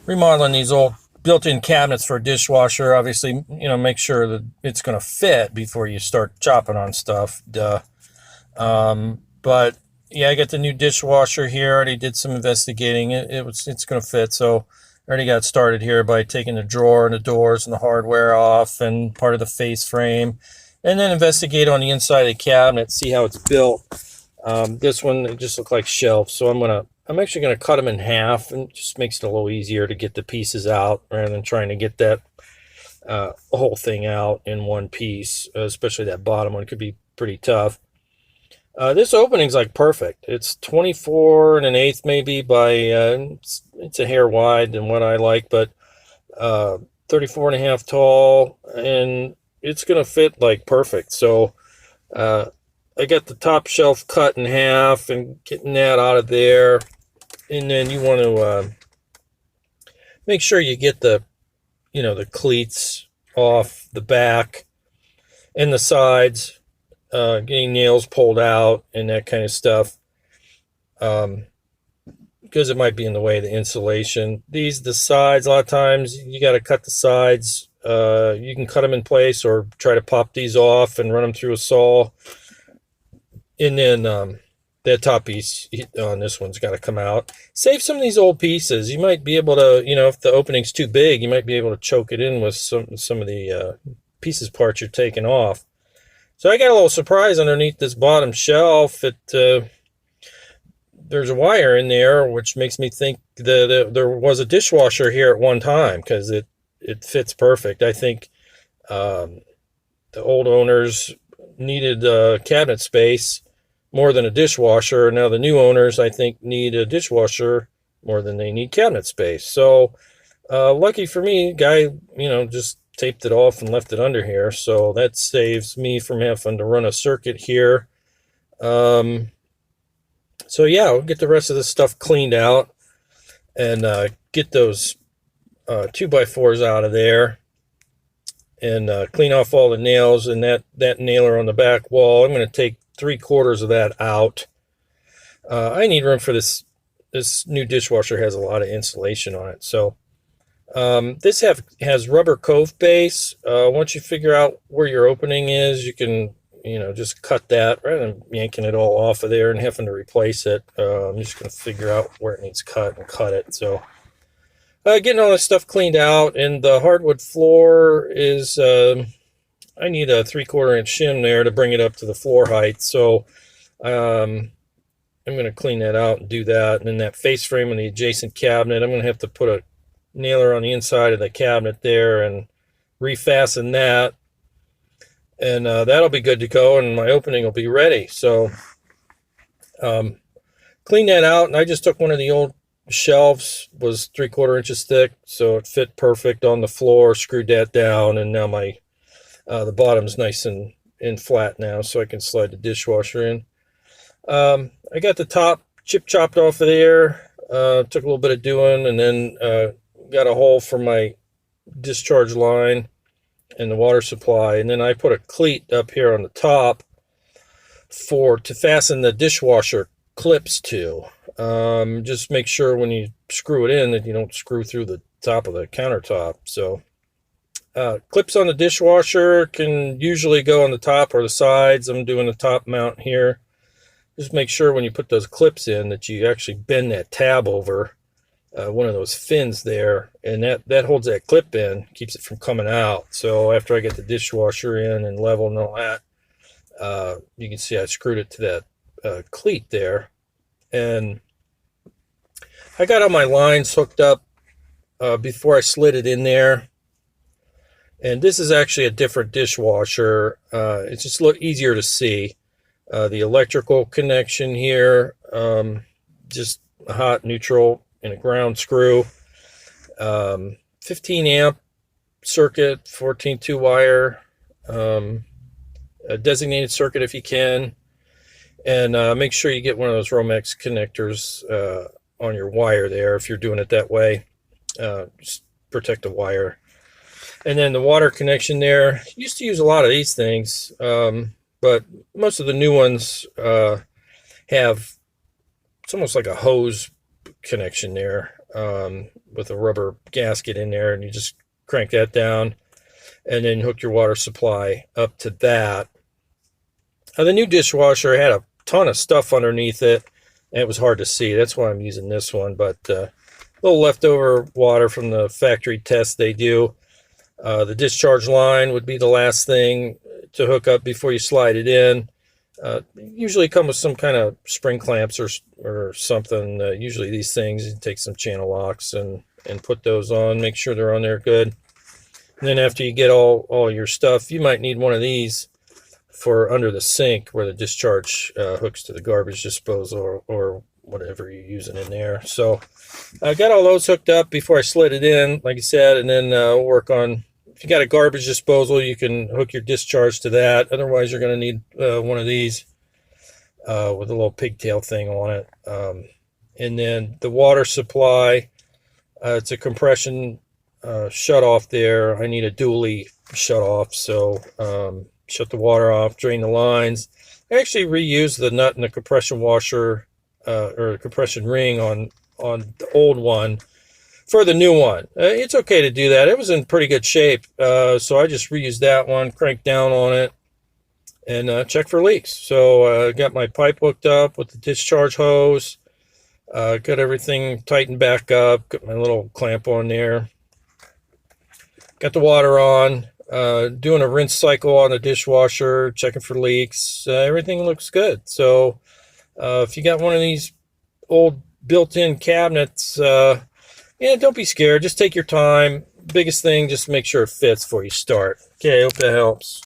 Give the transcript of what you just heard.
remodeling these old built-in cabinets for a dishwasher. Obviously, make sure that it's going to fit before you start chopping on stuff. Duh. But yeah, I got the new dishwasher here. I already did some investigating. It's going to fit. So I already got started here by taking the drawer and the doors and the hardware off and part of the face frame, and then investigate on the inside of the cabinet, see how it's built. This one, it just looked like shelves, so I'm actually gonna cut them in half, and it just makes it a little easier to get the pieces out rather than trying to get that whole thing out in one piece. Especially that bottom one could be pretty tough. This opening's like perfect. It's 24 and an eighth maybe by it's a hair wide than what I like, but 34 and a half tall, and it's gonna fit like perfect. So I got the top shelf cut in half and getting that out of there. And then you want to make sure you get the cleats off the back and the sides, getting nails pulled out and that kind of stuff, because it might be in the way of the insulation. The sides, a lot of times you got to cut the sides. You can cut them in place or try to pop these off and run them through a saw. And then that top piece on this one's got to come out. Save some of these old pieces. You might be able to, if the opening's too big, you might be able to choke it in with some of the pieces parts you're taking off. So I got a little surprise underneath this bottom shelf. There's a wire in there, which makes me think that there was a dishwasher here at one time, because it fits perfect. I think the old owners needed cabinet space more than a dishwasher. Now the new owners, I think, need a dishwasher more than they need cabinet space. So lucky for me, guy, just taped it off and left it under here. So that saves me from having to run a circuit here. So yeah, I'll get the rest of this stuff cleaned out and get those 2x4s out of there, and clean off all the nails and that nailer on the back wall. I'm going to take 3/4 of that out. I need room for this. This new dishwasher has a lot of insulation on it. So this has rubber cove base. Once you figure out where your opening is, you can just cut that rather than yanking it all off of there and having to replace it. I'm just going to figure out where it needs cut and cut it. So getting all this stuff cleaned out, and the hardwood floor is, I need a 3/4 inch shim there to bring it up to the floor height. So I'm going to clean that out and do that. And then that face frame in the adjacent cabinet, I'm going to have to put a nailer on the inside of the cabinet there and refasten that. And that'll be good to go, and my opening will be ready. So clean that out, and I just took one of the old shelves, was 3/4 inches thick, so it fit perfect on the floor, screwed that down, and now my the bottom's nice and flat now, so I can slide the dishwasher in. I got the top chip chopped off of there. Took a little bit of doing, and then got a hole for my discharge line and the water supply, and then I put a cleat up here on the top to fasten the dishwasher clips to. Just make sure when you screw it in that you don't screw through the top of the countertop. So clips on the dishwasher can usually go on the top or the sides. I'm doing the top mount here. Just make sure when you put those clips in that you actually bend that tab over one of those fins there, and that holds that clip in, keeps it from coming out. So after I get the dishwasher in and level and all that, you can see I screwed it to that cleat there. And I got all my lines hooked up before I slid it in there. And this is actually a different dishwasher. It's just a little easier to see. The electrical connection here, just a hot, neutral, and a ground screw. 15 amp circuit, 14 2-wire, a designated circuit if you can. And make sure you get one of those Romex connectors on your wire there if you're doing it that way. Just protect the wire. And then the water connection there. Used to use a lot of these things, but most of the new ones have, it's almost like a hose connection there. with a rubber gasket in there, and you just crank that down and then hook your water supply up to that. The new dishwasher had a ton of stuff underneath it, and it was hard to see. That's why I'm using this one, but a little leftover water from the factory test they do. The discharge line would be the last thing to hook up before you slide it in. Usually come with some kind of spring clamps or something. Usually these things, you take some channel locks and put those on, make sure they're on there good. And then after you get all your stuff, you might need one of these for under the sink where the discharge hooks to the garbage disposal or whatever you're using in there. So I got all those hooked up before I slid it in, like I said, and then work on, if you got a garbage disposal, you can hook your discharge to that. Otherwise, you're going to need one of these with a little pigtail thing on it. And then the water supply, it's a compression shut off there. I need a dually shut off, so shut the water off, drain the lines. I actually reused the nut in the compression washer or compression ring on the old one for the new one. It's okay to do that. It was in pretty good shape, so I just reused that one, cranked down on it, and check for leaks. So got my pipe hooked up with the discharge hose, got everything tightened back up, got my little clamp on there, got the water on, doing a rinse cycle on the dishwasher, checking for leaks. Everything looks good. So if you got one of these old built-in cabinets, yeah, don't be scared. Just take your time. Biggest thing, just make sure it fits before you start. Okay, I hope that helps.